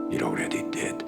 It already did.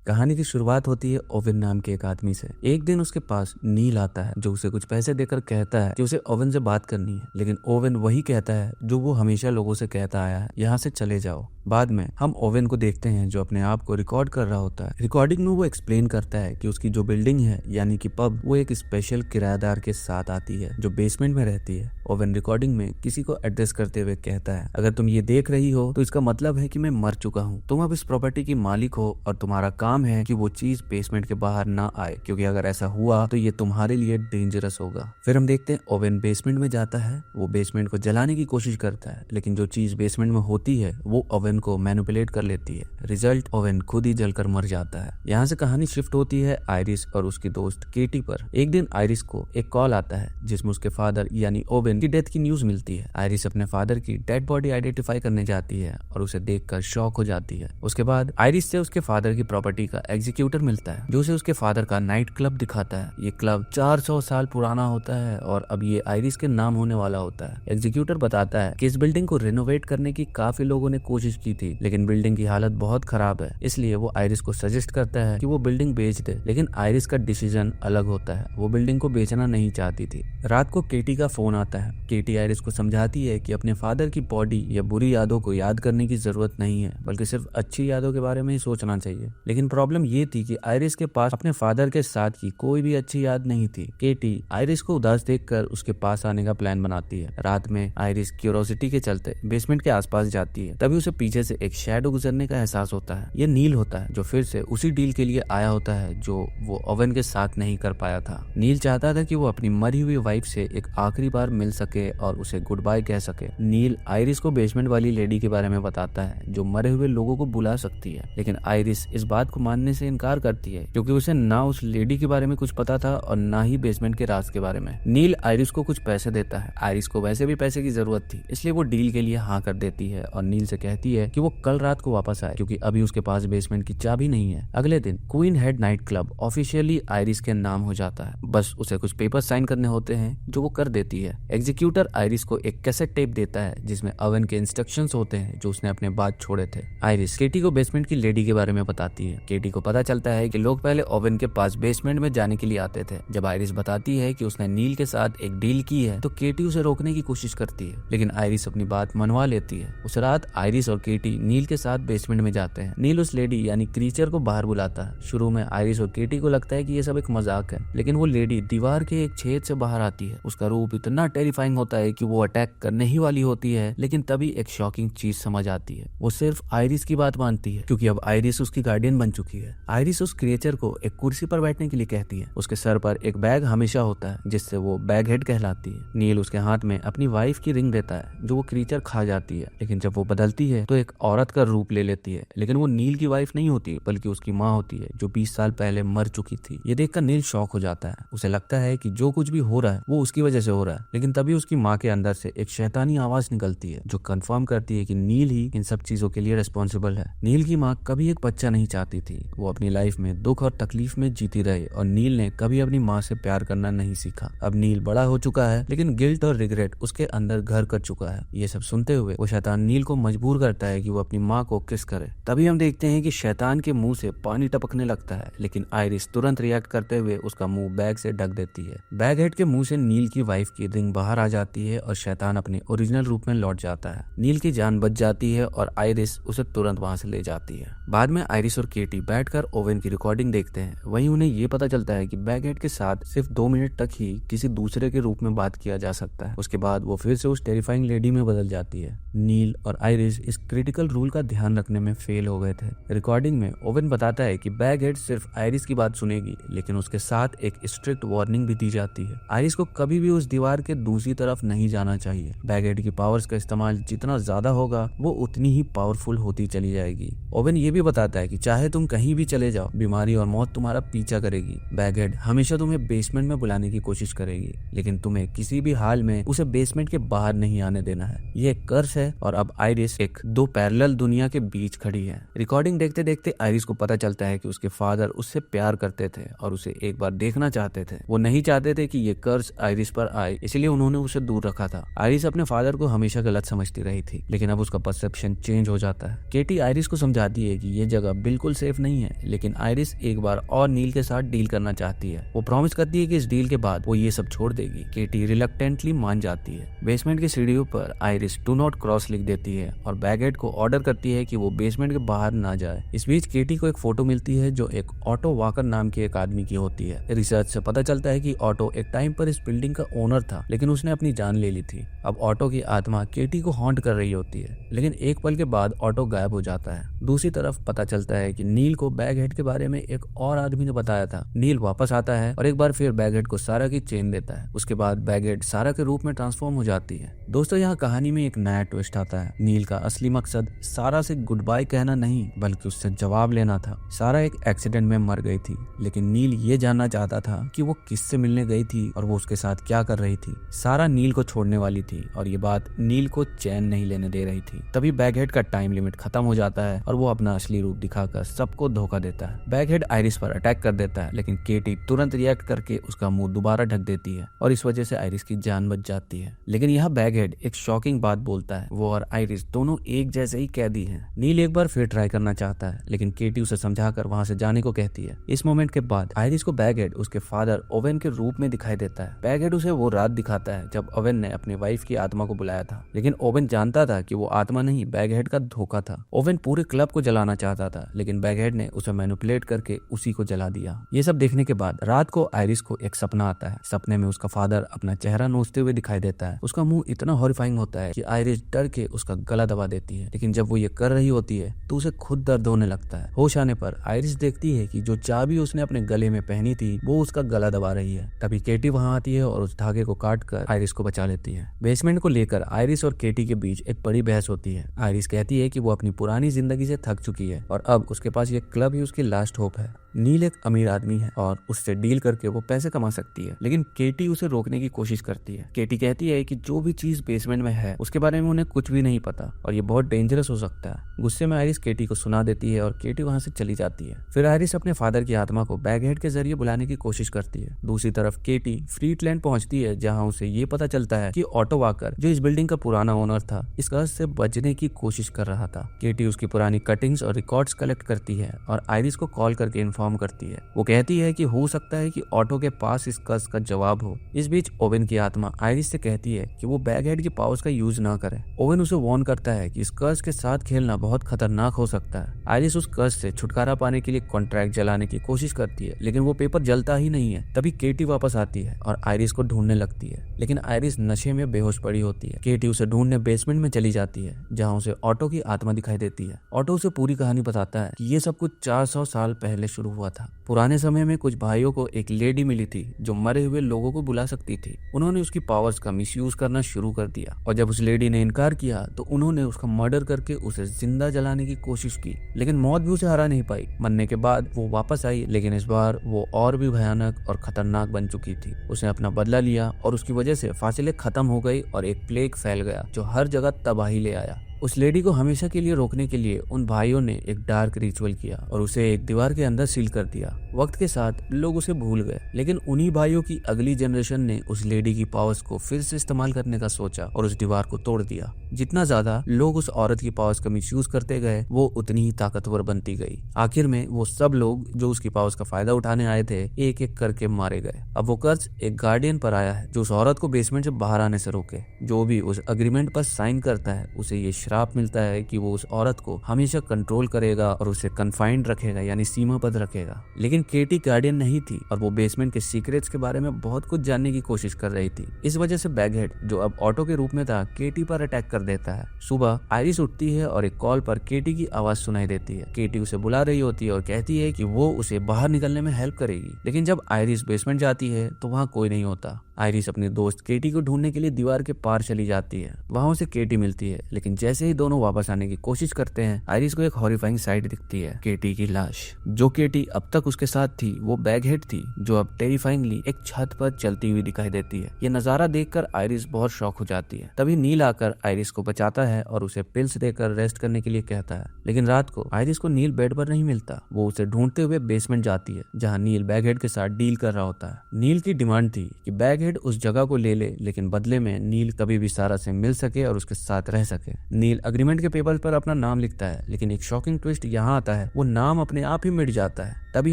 कहानी की शुरुआत होती है ओवेन नाम के एक आदमी से। एक दिन उसके पास नील आता है जो उसे कुछ पैसे देकर कहता है कि उसे ओवेन से बात करनी है, लेकिन ओवेन वही कहता है जो वो हमेशा लोगों से कहता आया है, यहाँ से चले जाओ। बाद में हम ओवेन को देखते हैं जो अपने आप को रिकॉर्ड कर रहा होता है। रिकॉर्डिंग में वो एक्सप्लेन करता है कि उसकी जो बिल्डिंग है यानी कि पब, वो एक स्पेशल किराएदार के साथ आती है जो बेसमेंट में रहती है। ओवेन रिकॉर्डिंग में किसी को एड्रेस करते हुए कहता है, अगर तुम ये देख रही हो तो इसका मतलब है कि मैं मर चुका हूँ। तुम अब इस प्रॉपर्टी की मालिक हो और तुम्हारा काम है कि वो चीज बेसमेंट के बाहर ना आए, क्योंकि अगर ऐसा हुआ तो ये तुम्हारे लिए डेंजरस होगा। फिर हम देखते हैं ओवेन बेसमेंट में जाता है। वो बेसमेंट को जलाने की कोशिश करता है, लेकिन जो चीज बेसमेंट में होती है वो ओवेन को मैनिपुलेट कर लेती है। रिजल्ट, ओवेन खुद ही जलकर मर जाता है। यहाँ से कहानी शिफ्ट होती है आयरिस और उसकी दोस्त केटी पर। एक दिन आयरिस को एक कॉल आता है जिसमें उसके फादर यानी ओवेन की डेथ की न्यूज मिलती है। आयरिस अपने फादर की डेड बॉडी आइडेंटिफाई करने जाती है और उसे देखकर शॉक हो जाती है। उसके बाद आयरिस से उसके फादर की प्रॉपर्टी का एग्जीक्यूटर मिलता है जो उसे उसके फादर का नाइट क्लब दिखाता है। ये क्लब 400 साल पुराना होता है और अब ये आयरिस के नाम होने वाला होता है। एग्जीक्यूटर बताता है कि इस बिल्डिंग को रिनोवेट करने की काफी लोगों ने कोशिश की थी, लेकिन बिल्डिंग की हालत बहुत खराब है। इसलिए वो आयरिस को सजेस्ट करता है कि वो बिल्डिंग बेच दे, लेकिन आयरिस का डिसीजन अलग होता है। वो बिल्डिंग को बेचना नहीं चाहती थी। रात को केटी का फोन आता है। केटी आयरिस को समझाती है कि अपने फादर की बॉडी या बुरी यादों को याद करने की जरूरत नहीं है, बल्कि सिर्फ अच्छी यादों के बारे में ही सोचना चाहिए। लेकिन प्रॉब्लम ये थी कि आयरिस के पास अपने फादर के साथ की कोई भी अच्छी याद नहीं थी। केटी आयरिस को उदास देखकर उसके पास आने का प्लान बनाती है। रात में आयरिस क्यूरोसिटी के चलते बेसमेंट के आसपास जाती है। तभी उसे पीछे से एक शैडो गुजरने का एहसास होता है। ये नील होता है जो फिर से उसी डील के लिए आया होता है जो वो ओवेन के साथ नहीं कर पाया था। नील चाहता था कि वो अपनी मरी हुई वाइफ से एक आखिरी बार मिल सके और उसे गुड बाय कह सके। नील आयरिस को बेसमेंट वाली लेडी के बारे में बताता है जो मरे हुए लोगों को बुला सकती है, लेकिन आयरिस इस बात को मानने से इनकार करती है क्योंकि उसे ना उस लेडी के बारे में कुछ पता था और ना ही बेसमेंट के राज के बारे में। नील आयरिस को कुछ पैसे देता है। आयरिस को वैसे भी पैसे की जरूरत थी, इसलिए वो डील के लिए हाँ कर देती है और नील से कहती है कि वो कल रात को वापस आए क्योंकि अभी उसके पास बेसमेंट की चाबी नहीं है। अगले दिन queen head night club officially iris के नाम हो जाता है। बस उसे कुछ पेपर साइन करने होते हैं जो वो कर देती है। एग्जीक्यूटर आयरिस को एक कैसेट टेप देता है जिसमें ओवेन के इंस्ट्रक्शंस होते हैं जो उसने अपने बाद छोड़े थे। आयरिस केटी को बेसमेंट की लेडी के बारे में बताती है। केटी को पता चलता है कि लोग पहले ओवेन के पास बेसमेंट में जाने के लिए आते थे। जब आयरिस बताती है कि उसने नील के साथ एक डील की है तो केटी उसे रोकने की कोशिश करती है, लेकिन आयरिस अपनी बात मनवा लेती है। उस रात आयरिस और केटी नील के साथ बेसमेंट में जाते हैं। नील उस लेडी यानी क्रीचर को बाहर बुलाता है। शुरू में आयरिस और केटी को लगता है कि ये सब एक मजाक है, लेकिन वो लेडी दीवार के एक छेद से बाहर आती है। उसका रूप इतना टेरिफाइंग होता है कि वो अटैक करने ही वाली होती है, लेकिन तभी एक शॉकिंग चीज समझ आती है। वो सिर्फ आयरिस की बात मानती है क्योंकि अब आयरिस उसकी गार्डियन बन चुकी है। आयरिस उस क्रिएचर को एक कुर्सी पर बैठने के लिए कहती है। उसके सर पर एक बैग हमेशा होता है जिससे वो बैग हेड कहलाती है। नील उसके हाथ में अपनी वाइफ की रिंग देता है जो वो क्रीचर खा जाती है, लेकिन जब वो बदलती है तो एक औरत का रूप ले लेती है। लेकिन वो नील की वाइफ नहीं होती बल्कि उसकी माँ होती है जो 20 साल पहले मर चुकी थी। ये देखकर नील शॉक हो जाता है। उसे लगता है कि जो कुछ भी हो रहा है वो उसकी वजह से हो रहा है, लेकिन तभी उसकी माँ के अंदर से एक शैतानी आवाज निकलती है जो कंफर्म करती है कि नील ही इन सब चीजों के लिए रिस्पॉन्सिबल है। नील की माँ कभी एक बच्चा नहीं चाहती थी। वो अपनी लाइफ में दुख और तकलीफ में जीती रही और नील ने कभी अपनी माँ से प्यार करना नहीं सीखा। अब नील बड़ा हो चुका है, लेकिन गिल्ट और रिग्रेट उसके अंदर घर कर चुका है। ये सब सुनते हुए वो शैतान नील को मजबूर करता है कि वो अपनी माँ को किस करे। तभी हम देखते हैं कि शैतान के मुंह से पानी टपकने लगता है, लेकिन आयरिस तुरंत रिएक्ट करते हुए उसका मुंह बैग से ढक देती है। बैग हेड के मुंह से नील की वाइफ की रिंग बाहर आ जाती है और शैतान अपने ओरिजिनल रूप में लौट जाता है। नील की जान बच जाती है और आयरिस उसे तुरंत वहां से ले जाती है। बाद में आयरिस और केटी बैठकर ओवेन की रिकॉर्डिंग देखते हैं। वहीं उन्हें ये पता चलता है कि बैग हेड के साथ सिर्फ 2 मिनट तक ही किसी दूसरे के रूप में बात किया जा सकता है। उसके बाद वो फिर से उस टेरिफाइंग लेडी में बदल जाती है। नील और आयरिस इस क्रिटिकल रूल का ध्यान रखने में फेल हो गए थे। रिकॉर्डिंग में ओवेन बताता है कि बैग हेड सिर्फ आयरिस की बात सुनेगी, लेकिन उसके साथ एक स्ट्रिक्ट वार्निंग भी दी जाती है। आयरिस को कभी भी उस दीवार के दूसरी तरफ नहीं जाना चाहिए। बैग हेड की पावर्स का इस्तेमाल जितना ज्यादा होगा वो उतनी ही पावरफुल होती चली जाएगी। ओवेन ये भी बताता है कि चाहे तुम कहीं कहीं भी चले जाओ, बीमारी और मौत तुम्हारा पीछा करेगी। बैगहेड हमेशा तुम्हें बेसमेंट में बुलाने की कोशिश करेगी, लेकिन तुम्हें किसी भी हाल में उसे बेसमेंट के बाहर नहीं आने देना है। ये एक कर्स है और अब आइरिस एक दो पैरेलल दुनिया के बीच खड़ी है। रिकॉर्डिंग देखते देखते आइरिस को पता चलता है कि उसके फादर उससे प्यार करते थे और उसे एक बार देखना चाहते थे। वो नहीं चाहते थे कि ये कर्स आइरिस पर आए, इसलिए उन्होंने उसे दूर रखा था। आइरिस अपने फादर को हमेशा गलत समझती रही थी, लेकिन अब उसका परसेप्शन चेंज हो जाता है। केटी आइरिस को समझाती है कि ये जगह बिल्कुल सेफ नहीं है, लेकिन आइरिस एक बार और नील के साथ डील करना चाहती है। वो प्रॉमिस करती है कि इस डील के बाद वो ये सब छोड़ देगी। केटी रिलक्टेंटली मान जाती है। बेसमेंट की सीढ़ियों पर आइरिस डू नॉट क्रॉस लिख देती है और बैगहेड को ऑर्डर करती है कि वो बेसमेंट के बाहर ना जाए। इस बीच केटी को एक फोटो मिलती है जो एक ऑटो वाकर नाम के एक आदमी की होती है। रिसर्च से पता चलता है कि ऑटो एक टाइम पर इस बिल्डिंग का ओनर था, लेकिन उसने अपनी जान ले ली थी। अब ऑटो की आत्मा केटी को हॉन्ट कर रही होती है, लेकिन एक पल के बाद ऑटो गायब हो जाता है। दूसरी तरफ पता चलता है कि नील को बैगहेड के बारे में एक और आदमी ने बताया था। नील वापस आता है और एक बार फिर बैगहेड को सारा की चेन देता है। उसके बाद बैगहेड सारा के रूप में ट्रांसफॉर्म हो जाती है। दोस्तों, यहाँ कहानी में एक नया ट्विस्ट आता है। नील का असली मकसद सारा से गुड बाय कहना नहीं, बल्कि उससे जवाब लेना था। सारा एक एक्सीडेंट में मर गई थी, लेकिन नील ये जानना चाहता था कि वो किससे मिलने गई थी और वो उसके साथ क्या कर रही थी। सारा नील को छोड़ने वाली थी और ये बात नील को चैन नहीं लेने दे रही थी। तभी बैगहेड का टाइम लिमिट खत्म हो जाता है और वो अपना असली रूप दिखाकर सबको धोखा देता है। बैगहेड आइरिस पर अटैक कर देता है, लेकिन केटी तुरंत रिएक्ट करके उसका मुंह दोबारा ढक देती है और इस वजह से आइरिस की जान बच जाती है। लेकिन यहाँ बैगहेड एक शॉकिंग बात बोलता है। वो और आइरिस दोनों एक जैसे ही कैदी हैं। नील एक बार फिर ट्राई करना चाहता है, लेकिन केटी उसे समझाकर वहां से जाने को कहती है। इस मोमेंट के बाद आइरिस को बैगहेड उसके फादर ओवेन के रूप में दिखाई देता है। बैगहेड उसे वो रात दिखाता है जब ओवेन ने अपनी वाइफ की आत्मा को बुलाया था, लेकिन ओवेन जानता था कि वो आत्मा नहीं, बैगहेड का धोखा था। ओवेन पूरे क्लब को जलाना चाहता था, लेकिन बैगहेड ने उसे मैनिपुलेट करके उसी को जला दिया। ये सब देखने के बाद रात को आइरिस को एक सपना आता है। सपने में उसका फादर अपना चेहरा नोचते हुए दिखाई देता है। उसका मुंह इतना हॉरिफाइंग होता है कि आइरिस डर के उसका गला दबा देती है, लेकिन जब वो ये कर रही होती है तो उसे खुद दर्द होने लगता है। होश आने पर आइरिस देखती है कि जो चाबी उसने अपने गले में पहनी थी वो उसका गला दबा रही है। तभी केटी वहां आती है और उस धागे को काट कर आइरिस को बचा लेती है। बेसमेंट को लेकर आइरिस और केटी के बीच एक बड़ी बहस होती है। आइरिस कहती है कि वो अपनी पुरानी जिंदगी से थक चुकी है और अब उसके पास ये क्लब ही उसकी लास्ट होप है। नील एक अमीर आदमी है और उससे डील करके वो पैसे कमा सकती है, लेकिन केटी उसे रोकने की कोशिश करती है। केटी कहती है कि जो भी चीज बेसमेंट में है उसके बारे में उन्हें कुछ भी नहीं पता और ये बहुत डेंजरस हो सकता है। गुस्से में आइरिस केटी को सुना देती है और केटी वहां से चली जाती है। फिर आइरिस अपने फादर की आत्मा को बैगहेड के जरिए बुलाने की कोशिश करती है। दूसरी तरफ केटी फ्रीटलैंड पहुंचती है, जहां उसे ये पता चलता है कि ऑटो वाकर, जो इस बिल्डिंग का पुराना ओनर था, इस कर्ज से बचने की कोशिश कर रहा था। केटी उसकी पुरानी कटिंग्स और रिकॉर्ड्स कलेक्ट करती है और आइरिस को कॉल करके इन्फॉर्म करती है। वो कहती है कि हो सकता है कि ऑटो के पास इस कर्ज का जवाब हो। इस बीच ओवेन की आत्मा आइरिस से कहती है कि वो बैगहेड की पावर्स का यूज ना करे। ओवेन उसे वार्न करता है कि इस कर्ज के साथ खेलना बहुत खतरनाक हो सकता है। आइरिस उस कर्ज से छुटकारा पाने के लिए कॉन्ट्रैक्ट जलाने की कोशिश करती है, लेकिन वो पेपर जलता ही नहीं है। तभी केटी वापस आती है और आइरिस को ढूंढने लगती है, लेकिन आइरिस नशे में बेहोश पड़ी होती है। केटी उसे ढूंढने बेसमेंट में चली जाती है, जहाँ उसे ऑटो की आत्मा दिखाई देती है। ऑटो उसे पूरी कहानी बताता है कि ये सब कुछ 400 साल पहले शुरू हुआ था। पुराने समय में कुछ भाइयों को एक लेडी मिली थी जो मरे हुए लोगों को बुला सकती थी। उन्होंने उसकी पावर्स का मिसयूज करना शुरू कर दिया और जब उस लेडी ने इनकार किया तो उन्होंने उसका मर्डर करके उसे जिंदा जलाने की कोशिश की, लेकिन मौत भी उसे हरा नहीं पाई। मरने के बाद वो वापस आई, लेकिन इस बार वो और भी भयानक और खतरनाक बन चुकी थी। उसने अपना बदला लिया और उसकी वजह से फासिलें खत्म हो गई और एक प्लेग फैल गया जो हर जगह तबाही ले आया। उस लेडी को हमेशा के लिए रोकने के लिए उन भाइयों ने एक डार्क रिचुअल किया और उसे एक दीवार के अंदर सील कर दिया। वक्त के साथ लोग उसे भूल गए, लेकिन उन्हीं भाइयों की अगली जनरेशन ने उस लेडी की पावर्स को फिर से इस्तेमाल करने का सोचा और उस दीवार को तोड़ दिया। जितना ज्यादा लोग उस औरत की पावर्स का मिसयूज करते गए, वो उतनी ही ताकतवर बनती गई। आखिर में वो सब लोग जो उसकी पावर्स का फायदा उठाने आए थे, एक एक करके मारे गए। अब वो कर्ज एक गार्डियन पर आया है जो उस औरत को बेसमेंट से बाहर आने से रोके। जो भी उस अग्रीमेंट पर साइन करता है उसे ये श्राप मिलता है कि वो उस औरत को हमेशा कंट्रोल करेगा और उसे कन्फाइंड रखेगा, यानी सीमाबद्ध रखेगा। लेकिन केटी गार्डियन नहीं थी और वो बेसमेंट के सीक्रेट्स के बारे में बहुत कुछ जानने की कोशिश कर रही थी। इस वजह से बैगहेड, जो अब ऑटो के रूप में था, केटी पर अटैक कर देता है। सुबह आइरिस उठती है और एक कॉल पर केटी की आवाज सुनाई देती है। केटी उसे बुला रही होती है और कहती है कि वो उसे बाहर निकलने में हेल्प करेगी, लेकिन जब आइरिस बेसमेंट जाती है तो वहाँ कोई नहीं होता। आयरिस अपने दोस्त केटी को ढूंढने के लिए दीवार के पार चली जाती है। वहां उसे केटी मिलती है, लेकिन जैसे ही दोनों वापस आने की कोशिश करते हैं आयरिस को एक हॉरिफाइंग साइट दिखती है, केटी की लाश। जो केटी अब तक उसके साथ थी वो बैगहेड थी, जो अब टेरिफाइंगली एक छत पर चलती हुई दिखाई देती है। ये नजारा देखकर आयरिस बहुत शॉक हो जाती है। तभी नील आकर आयरिस को बचाता है और उसे पिल्स देकर रेस्ट करने के लिए कहता है। लेकिन रात को आयरिस को नील बेड पर नहीं मिलता। वो उसे ढूंढते हुए बेसमेंट जाती है, जहाँ नील बैगहेड के साथ डील कर रहा होता है। नील की डिमांड थी कि बैगहेड उस जगह को ले ले, लेकिन बदले में नील कभी भी सारा से मिल सके और उसके साथ रह सके। नील अग्रीमेंट के पेपर पर अपना नाम लिखता है, लेकिन एक शॉकिंग ट्विस्ट यहाँ आता है, वो नाम अपने आप ही मिट जाता है। तभी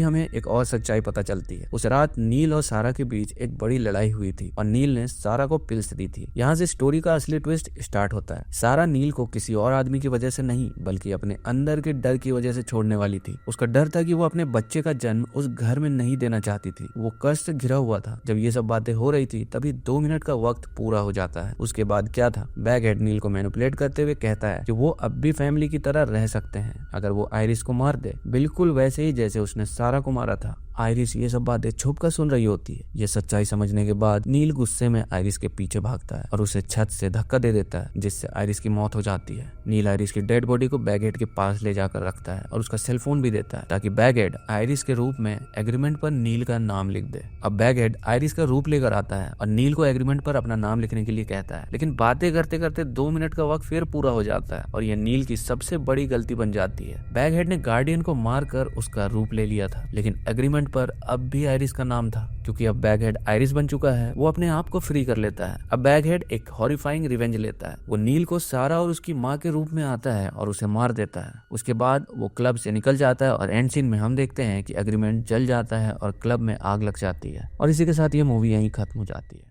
हमें एक और सच्चाई पता चलती है। उस रात नील और सारा के बीच एक बड़ी लड़ाई हुई थी और नील ने सारा को पिल्स दी थी। यहाँ से स्टोरी का असली ट्विस्ट स्टार्ट होता है। सारा नील को किसी और आदमी की वजह से नहीं, बल्कि अपने अंदर के डर की वजह से छोड़ने वाली थी। उसका डर था कि वो अपने बच्चे का जन्म उस घर में नहीं देना चाहती थी। वो कष्ट से घिरा हुआ था। जब ये सब बातें हो रही थी तभी 2 मिनट का वक्त पूरा हो जाता है। उसके बाद क्या था, बैगहेड नील को मैनिपुलेट करते हुए कहता है कि वो अब भी फैमिली की तरह रह सकते हैं अगर वो आयरिस को मार दे, बिल्कुल वैसे ही जैसे उसने सारा को मारा था। आयरिस ये सब बातें छुप कर सुन रही होती है। ये सच्चाई समझने के बाद नील गुस्से में आयरिस के पीछे भागता है और उसे छत से धक्का दे देता है, जिससे आयरिस की मौत हो जाती है। नील आयरिस की डेड बॉडी को बैगहेड के पास ले जाकर रखता है और उसका सेल फोन भी देता है, ताकि बैगहेड आयरिस के रूप में एग्रीमेंट पर नील का नाम लिख दे। अब बैगहेड आयरिस का रूप लेकर आता है और नील को एग्रीमेंट पर अपना नाम लिखने के लिए कहता है, लेकिन बातें करते करते 2 मिनट का वक्त फिर पूरा हो जाता है और यह नील की सबसे बड़ी गलती बन जाती है। बैगहेड ने गार्डियन को मारकर उसका रूप ले लिया था, लेकिन एग्रीमेंट पर अब भी आयरिस का नाम था। क्योंकि अब बैगहेड आयरिस बन चुका है, वो अपने आप को फ्री कर लेता है। अब बैगहेड एक हॉरिफाइंग रिवेंज लेता है। वो नील को सारा और उसकी माँ के रूप में आता है और उसे मार देता है। उसके बाद वो क्लब से निकल जाता है और एंड सीन में हम देखते हैं कि एग्रीमेंट जल जाता है और क्लब में आग लग जाती है। और इसी के साथ ये मूवी यहीं खत्म हो जाती है।